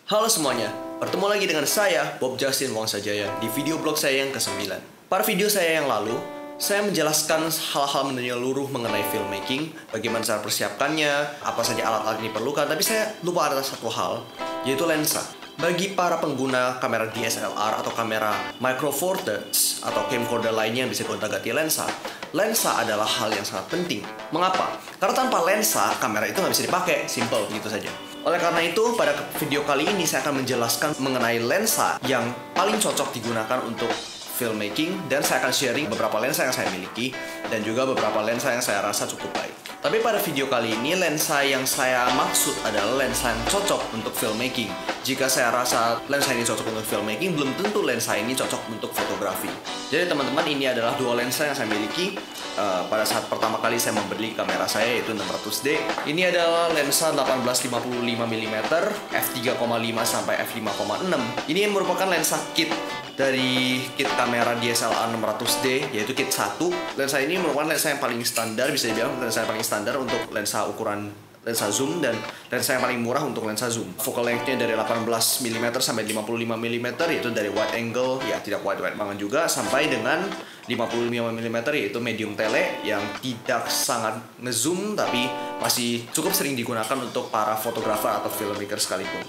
Halo semuanya, bertemu lagi dengan saya, Bob Justin Wongsajaya, di video blog saya yang ke-9. Pada video saya yang lalu, saya menjelaskan hal-hal menyeluruh mengenai filmmaking, bagaimana cara persiapkannya, apa saja alat-alat yang diperlukan, tapi saya lupa ada satu hal, yaitu lensa. Bagi para pengguna kamera DSLR atau kamera micro four thirds atau camcorder lainnya yang bisa gonta-ganti lensa, lensa adalah hal yang sangat penting. Mengapa? Karena tanpa lensa, kamera itu nggak bisa dipakai, simple gitu saja. Oleh karena itu, pada video kali ini saya akan menjelaskan mengenai lensa yang paling cocok digunakan untuk filmmaking, dan saya akan sharing beberapa lensa yang saya miliki dan juga beberapa lensa yang saya rasa cukup baik. Tapi pada video kali ini, lensa yang saya maksud adalah lensa yang cocok untuk filmmaking. Jika saya rasa lensa ini cocok untuk filmmaking, belum tentu lensa ini cocok untuk fotografi. Jadi teman-teman, ini adalah dua lensa yang saya miliki pada saat pertama kali saya membeli kamera saya, yaitu 600D. Ini adalah lensa 18-55mm f3,5 sampai f5,6. Ini merupakan lensa kit dari kit kamera DSLR 600D, yaitu kit 1. Lensa ini merupakan lensa yang paling standar, bisa dibilang lensa yang paling standar untuk lensa ukuran lensa zoom, dan lensa yang paling murah untuk lensa zoom. Focal length-nya dari 18mm sampai 55mm, yaitu dari wide angle, ya tidak wide banget juga, sampai dengan 55mm, yaitu medium tele yang tidak sangat ngezoom tapi masih cukup sering digunakan untuk para fotografer atau filmmaker sekalipun.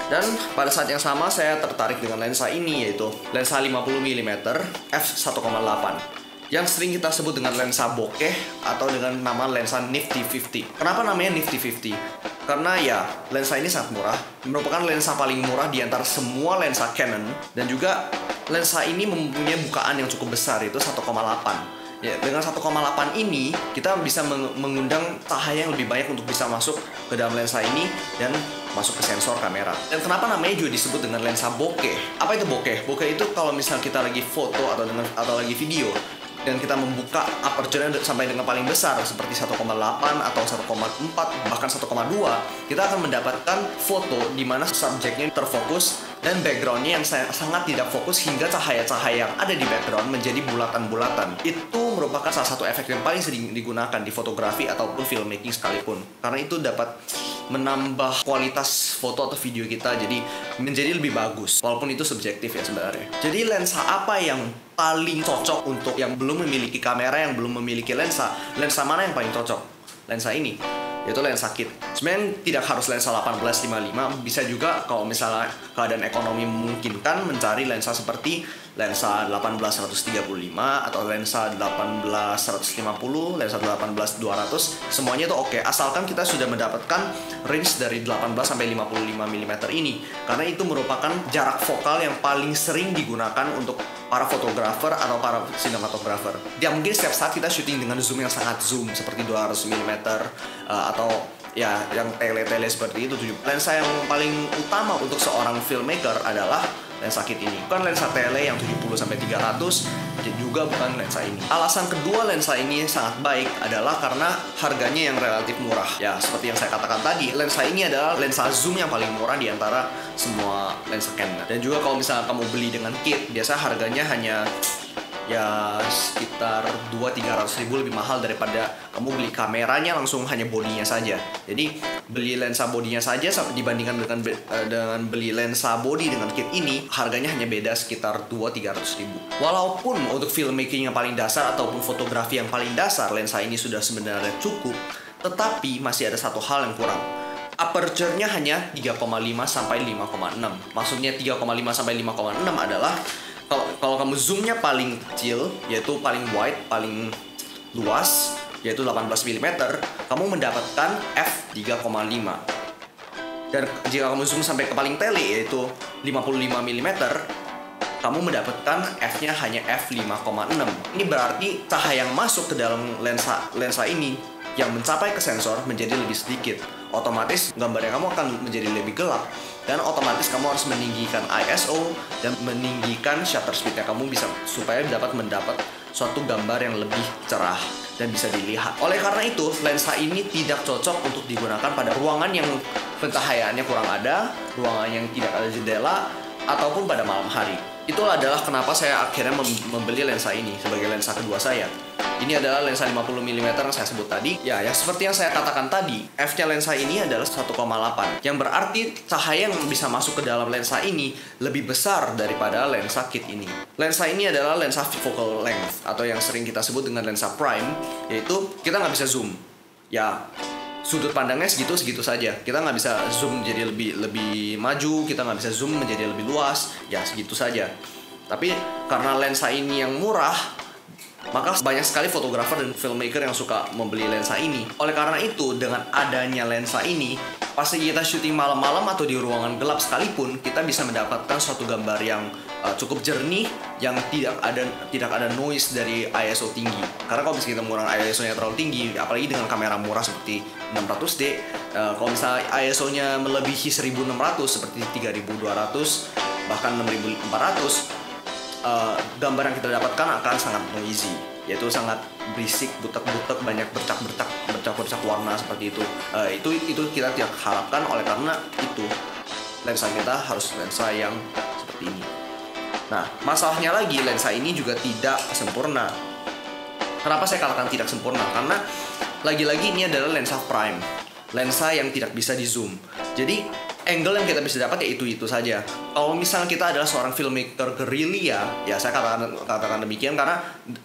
Dan pada saat yang sama saya tertarik dengan lensa ini, yaitu lensa 50mm f1,8 yang sering kita sebut dengan lensa bokeh atau dengan nama lensa Nifty 50. Kenapa namanya Nifty 50? Karena ya lensa ini sangat murah, merupakan lensa paling murah di antara semua lensa Canon, dan juga lensa ini mempunyai bukaan yang cukup besar, yaitu 1,8. Ya, dengan 1,8 ini kita bisa mengundang cahaya yang lebih banyak untuk bisa masuk ke dalam lensa ini dan masuk ke sensor kamera. Dan kenapa namanya juga disebut dengan lensa bokeh? Apa itu bokeh? Bokeh itu kalau misal kita lagi foto atau lagi video dan kita membuka aperture-nya sampai dengan paling besar seperti 1,8 atau 1,4 bahkan 1,2, kita akan mendapatkan foto di mana subjeknya terfokus dan background-nya yang sangat tidak fokus, hingga cahaya-cahaya yang ada di background menjadi bulatan-bulatan. Itu merupakan salah satu efek yang paling sering digunakan di fotografi ataupun filmmaking sekalipun, karena itu dapat menambah kualitas foto atau video kita jadi menjadi lebih bagus, walaupun itu subjektif ya sebenarnya. Jadi lensa apa yang paling cocok untuk yang belum memiliki kamera, yang belum memiliki lensa? Lensa mana yang paling cocok? Lensa ini, yaitu lensa kit. Sebenarnya tidak harus lensa 18-55, bisa juga kalau misalnya keadaan ekonomi memungkinkan mencari lensa seperti lensa 18-135 atau lensa 18-150, lensa 18-200, semuanya itu oke, asalkan kita sudah mendapatkan range dari 18-55mm ini, karena itu merupakan jarak fokal yang paling sering digunakan untuk para fotografer atau para sinematografer. Ya mungkin setiap saat kita syuting dengan zoom yang sangat zoom seperti 200mm atau ya yang tele-tele seperti itu. Lensa yang paling utama untuk seorang filmmaker adalah lensa kit ini, bukan lensa tele yang 70-300, dan juga bukan lensa ini. Alasan kedua lensa ini sangat baik adalah karena harganya yang relatif murah. Ya, seperti yang saya katakan tadi, lensa ini adalah lensa zoom yang paling murah di antara semua lensa Canon. Dan juga kalau misalnya kamu beli dengan kit, biasa harganya hanya ya sekitar 200-300 ribu lebih mahal daripada kamu beli kameranya langsung hanya bodinya saja. Jadi beli lensa bodinya saja dibandingkan dengan beli lensa body dengan kit ini, harganya hanya beda sekitar 200-300 ribu. Walaupun untuk filmmaking yang paling dasar ataupun fotografi yang paling dasar lensa ini sudah sebenarnya cukup, tetapi masih ada satu hal yang kurang. Aperture-nya hanya 3,5 sampai 5,6. Maksudnya 3,5 sampai 5,6 adalah kalau kamu zoomnya paling kecil, yaitu paling wide, paling luas, yaitu 18mm, kamu mendapatkan f3,5. Dan jika kamu zoom sampai ke paling tele, yaitu 55mm, kamu mendapatkan f-nya hanya f5,6. Ini berarti cahaya yang masuk ke dalam lensa ini yang mencapai ke sensor menjadi lebih sedikit. Otomatis gambarnya kamu akan menjadi lebih gelap, dan otomatis kamu harus meninggikan ISO dan meninggikan shutter speed-nya kamu bisa supaya mendapat suatu gambar yang lebih cerah dan bisa dilihat. Oleh karena itu, lensa ini tidak cocok untuk digunakan pada ruangan yang pencahayaannya kurang ada, ruangan yang tidak ada jendela, ataupun pada malam hari. Itu adalah kenapa saya akhirnya membeli lensa ini sebagai lensa kedua saya. Ini adalah lensa 50mm yang saya sebut tadi. Ya, yang seperti yang saya katakan tadi, f-nya lensa ini adalah 1,8. Yang berarti cahaya yang bisa masuk ke dalam lensa ini lebih besar daripada lensa kit ini. Lensa ini adalah lensa focal length, atau yang sering kita sebut dengan lensa prime, yaitu kita nggak bisa zoom. Ya, sudut pandangnya segitu saja. Kita nggak bisa zoom jadi lebih maju, kita nggak bisa zoom menjadi lebih luas, ya segitu saja. Tapi karena lensa ini yang murah, maka banyak sekali fotografer dan filmmaker yang suka membeli lensa ini. Oleh karena itu, dengan adanya lensa ini, pasti kita syuting malam-malam atau di ruangan gelap sekalipun, kita bisa mendapatkan suatu gambar yang cukup jernih, yang tidak ada noise dari ISO tinggi. Karena kalau misalnya kita menggunakan ISO-nya terlalu tinggi, apalagi dengan kamera murah seperti 600D, kalau misalnya ISO-nya melebihi 1600 seperti 3200 bahkan 6400, gambar yang kita dapatkan akan sangat noisy, yaitu sangat berisik, butek-butek, banyak bercak warna seperti itu. Itu kita tidak harapkan. Oleh karena itu, lensa kita harus lensa yang seperti ini. Nah, masalahnya lagi, lensa ini juga tidak sempurna. Kenapa saya katakan tidak sempurna? Karena lagi-lagi ini adalah lensa prime, lensa yang tidak bisa di zoom. Jadi angle yang kita bisa dapat ya itu saja. Kalau misalnya kita adalah seorang filmmaker gerilya, ya saya katakan demikian karena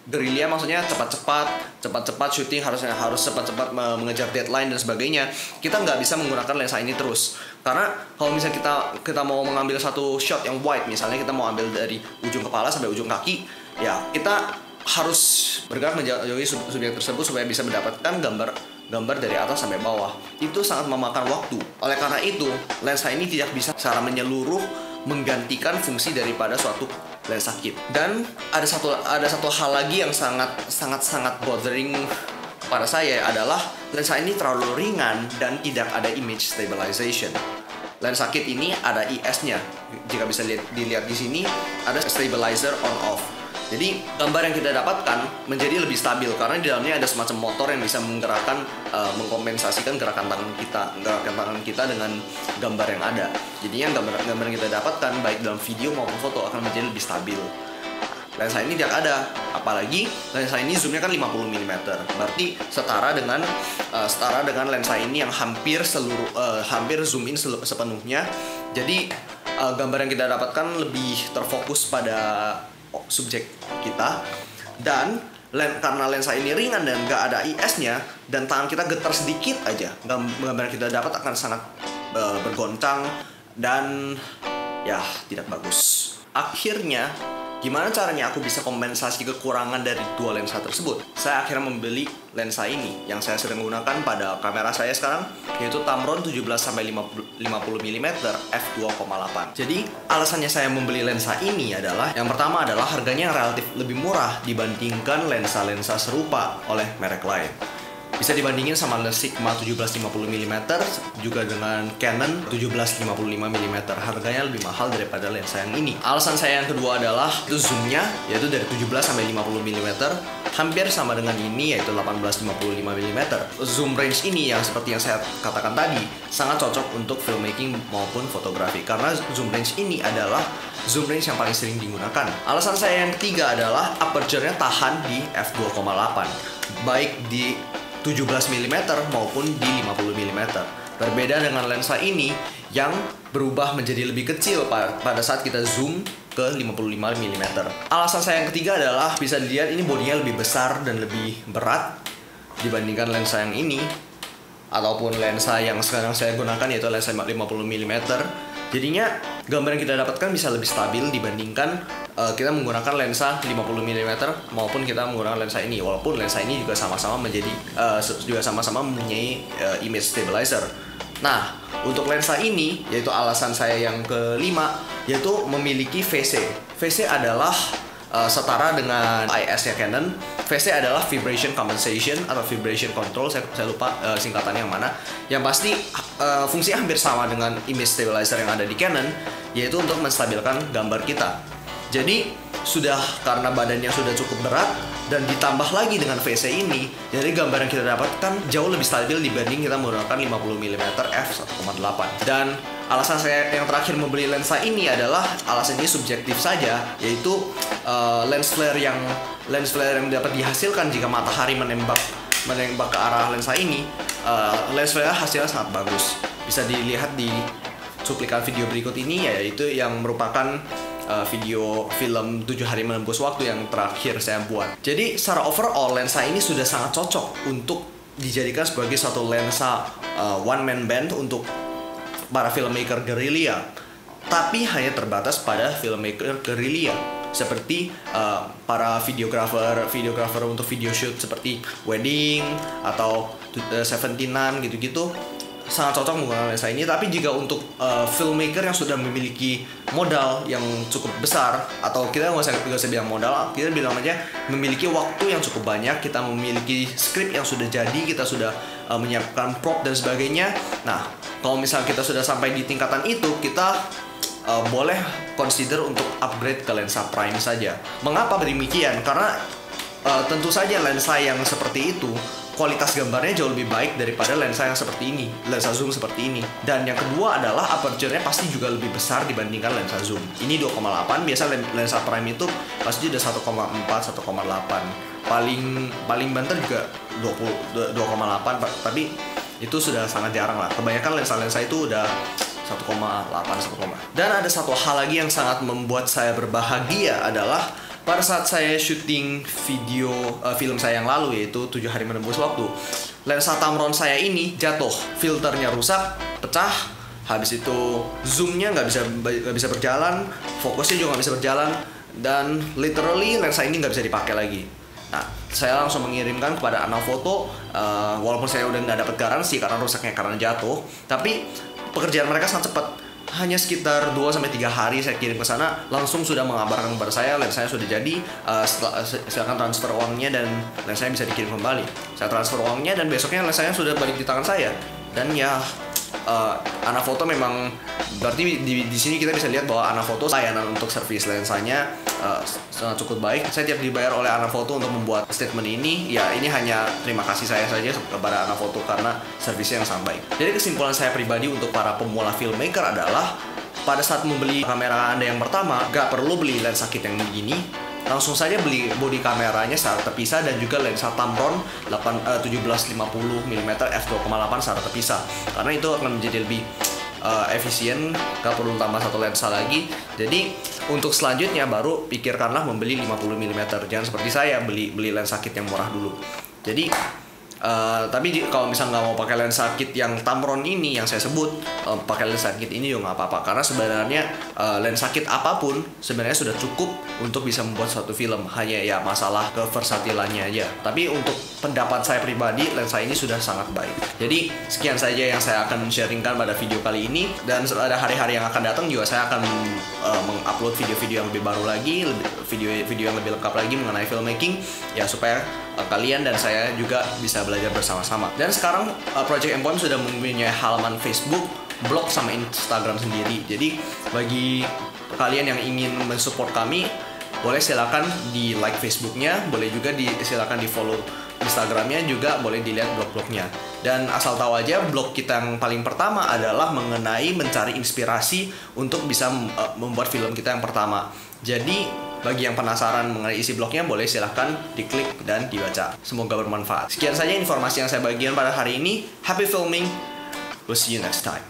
gerilya maksudnya cepat-cepat syuting, harus cepat-cepat mengejar deadline dan sebagainya. Kita nggak bisa menggunakan lensa ini terus. Karena kalau misalnya kita mau mengambil satu shot yang wide, misalnya kita mau ambil dari ujung kepala sampai ujung kaki, ya kita harus bergerak menjauhi subjek tersebut supaya bisa mendapatkan gambar dari atas sampai bawah. Itu sangat memakan waktu. Oleh karena itu, lensa ini tidak bisa secara menyeluruh menggantikan fungsi daripada suatu lensa kit. Dan ada satu hal lagi yang sangat bothering pada saya adalah lensa ini terlalu ringan dan tidak ada image stabilization. Lensa kit ini ada IS-nya. Jika bisa dilihat di sini, ada stabilizer on off. Jadi gambar yang kita dapatkan menjadi lebih stabil karena di dalamnya ada semacam motor yang bisa mengkompensasikan gerakan tangan kita dengan gambar yang ada. Jadinya gambar yang kita dapatkan baik dalam video maupun foto akan menjadi lebih stabil. Lensa ini tidak ada, apalagi lensa ini zoomnya kan 50mm, berarti setara dengan lensa ini yang hampir zoom in sepenuhnya. Jadi gambar yang kita dapatkan lebih terfokus pada subjek kita, dan karena lensa ini ringan dan nggak ada IS-nya dan tangan kita getar sedikit aja, gambar yang kita dapat akan sangat bergoncang dan ya tidak bagus. Akhirnya, gimana caranya aku bisa kompensasi kekurangan dari dua lensa tersebut? Saya akhirnya membeli lensa ini yang saya sedang gunakan pada kamera saya sekarang, yaitu Tamron 17-50mm f2,8. Jadi alasannya saya membeli lensa ini adalah, yang pertama adalah harganya yang relatif lebih murah dibandingkan lensa-lensa serupa oleh merek lain. Bisa dibandingin sama Sigma 17-50mm juga dengan Canon 17-55mm. Harganya lebih mahal daripada lensa yang ini. Alasan saya yang kedua adalah itu zoomnya, yaitu dari 17-50mm hampir sama dengan ini, yaitu 18-55mm. Zoom range ini yang seperti yang saya katakan tadi sangat cocok untuk filmmaking maupun fotografi, karena zoom range ini adalah zoom range yang paling sering digunakan. Alasan saya yang ketiga adalah aperture-nya tahan di f2,8, baik di 17mm maupun di 50mm. Berbeda dengan lensa ini yang berubah menjadi lebih kecil pada saat kita zoom ke 55mm. Alasan saya yang ketiga adalah bisa dilihat ini bodinya lebih besar dan lebih berat dibandingkan lensa yang ini, ataupun lensa yang sekarang saya gunakan yaitu lensa 50mm. Jadinya gambar yang kita dapatkan bisa lebih stabil dibandingkan kita menggunakan lensa 50mm maupun kita menggunakan lensa ini. Walaupun lensa ini juga sama-sama mempunyai image stabilizer. Nah, untuk lensa ini, yaitu alasan saya yang kelima, yaitu memiliki VC. VC adalah setara dengan IS-nya Canon. VC adalah vibration compensation atau vibration control, saya lupa singkatannya yang mana. Yang pasti fungsinya hampir sama dengan image stabilizer yang ada di Canon, yaitu untuk menstabilkan gambar kita. Jadi karena badannya sudah cukup berat dan ditambah lagi dengan VC ini, jadi gambar yang kita dapatkan jauh lebih stabil dibanding kita menggunakan 50mm f1,8. Dan alasan saya yang terakhir membeli lensa ini adalah alasan ini subjektif saja, yaitu lens flare yang dapat dihasilkan jika matahari menembak ke arah lensa ini. Lens flare hasilnya sangat bagus. Bisa dilihat di cuplikan video berikut ini, yaitu yang merupakan video film 7 hari menembus waktu yang terakhir saya buat. Jadi secara overall lensa ini sudah sangat cocok untuk dijadikan sebagai satu lensa one man band untuk para filmmaker gerilya. Tapi hanya terbatas pada filmmaker gerilya, seperti para videographer untuk video shoot seperti wedding atau 79 gitu-gitu, sangat cocok menggunakan lensa ini. Tapi jika untuk filmmaker yang sudah memiliki modal yang cukup besar, atau kita nggak usah bilang modal, kita bilang aja memiliki waktu yang cukup banyak, kita memiliki skrip yang sudah jadi, kita sudah menyiapkan prop dan sebagainya. Nah, kalau misalnya kita sudah sampai di tingkatan itu, kita boleh consider untuk upgrade ke lensa prime saja. Mengapa demikian? Karena tentu saja lensa yang seperti itu kualitas gambarnya jauh lebih baik daripada lensa yang seperti ini, lensa zoom seperti ini. Dan yang kedua adalah aperture-nya pasti juga lebih besar dibandingkan lensa zoom. Ini 2,8, biasa lensa prime itu pasti udah 1,4, 1,8. Paling banter juga 2,8, tapi itu sudah sangat jarang lah. Kebanyakan lensa-lensa itu udah 1,8. Dan ada satu hal lagi yang sangat membuat saya berbahagia adalah pada saat saya syuting film saya yang lalu, yaitu 7 hari menembus waktu, lensa Tamron saya ini jatuh, filternya rusak, pecah, habis itu zoomnya nggak bisa berjalan, fokusnya juga nggak bisa berjalan, dan literally lensa ini nggak bisa dipakai lagi. Nah, saya langsung mengirimkan kepada Anafoto, walaupun saya udah nggak dapat garansi karena rusaknya karena jatuh, tapi pekerjaan mereka sangat cepat. Hanya sekitar 2-3 hari saya kirim ke sana, langsung sudah mengabarkan kepada saya lensanya sudah jadi, silakan transfer uangnya dan lensanya bisa dikirim kembali. Saya transfer uangnya dan besoknya lensanya sudah balik di tangan saya. Dan ya, Anafoto memang berarti di sini kita bisa lihat bahwa Anafoto layanan untuk servis lensanya sangat cukup baik. Saya tiap dibayar oleh Anafoto untuk membuat statement ini, ya ini hanya terima kasih saya saja kepada Anafoto karena servisnya yang sangat baik. Jadi kesimpulan saya pribadi untuk para pemula filmmaker adalah pada saat membeli kamera Anda yang pertama, gak perlu beli lensa kit yang begini. Langsung saja beli bodi kameranya secara terpisah dan juga lensa Tamron 1750 mm f2.8 secara terpisah, karena itu akan menjadi lebih efisien, gak perlu tambah satu lensa lagi. Jadi untuk selanjutnya baru pikirkanlah membeli 50 mm, jangan seperti saya beli lensa kit yang murah dulu. Jadi tapi kalau misalnya nggak mau pakai lensa kit yang Tamron ini yang saya sebut, pakai lensa kit ini juga nggak apa-apa, karena sebenarnya lensa kit apapun sebenarnya sudah cukup untuk bisa membuat suatu film, hanya ya masalah keversatilannya aja. Tapi untuk pendapat saya pribadi, lensa ini sudah sangat baik. Jadi sekian saja yang saya akan sharingkan pada video kali ini, dan pada hari-hari yang akan datang juga saya akan mengupload video-video yang lebih baru lagi, video yang lebih lengkap lagi mengenai filmmaking, ya supaya kalian dan saya juga bisa belajar bersama-sama. Dan sekarang Project Empoem sudah mempunyai halaman Facebook, blog, sama Instagram sendiri. Jadi bagi kalian yang ingin mensupport kami, boleh silakan di like Facebooknya, boleh juga silakan di follow Instagramnya, juga boleh dilihat blog-blognya. Dan asal tahu aja, blog kita yang paling pertama adalah mengenai mencari inspirasi untuk bisa membuat film kita yang pertama. Jadi bagi yang penasaran mengenai isi blognya, boleh silahkan diklik dan dibaca. Semoga bermanfaat. Sekian saja informasi yang saya bagikan pada hari ini. Happy filming. We'll see you next time.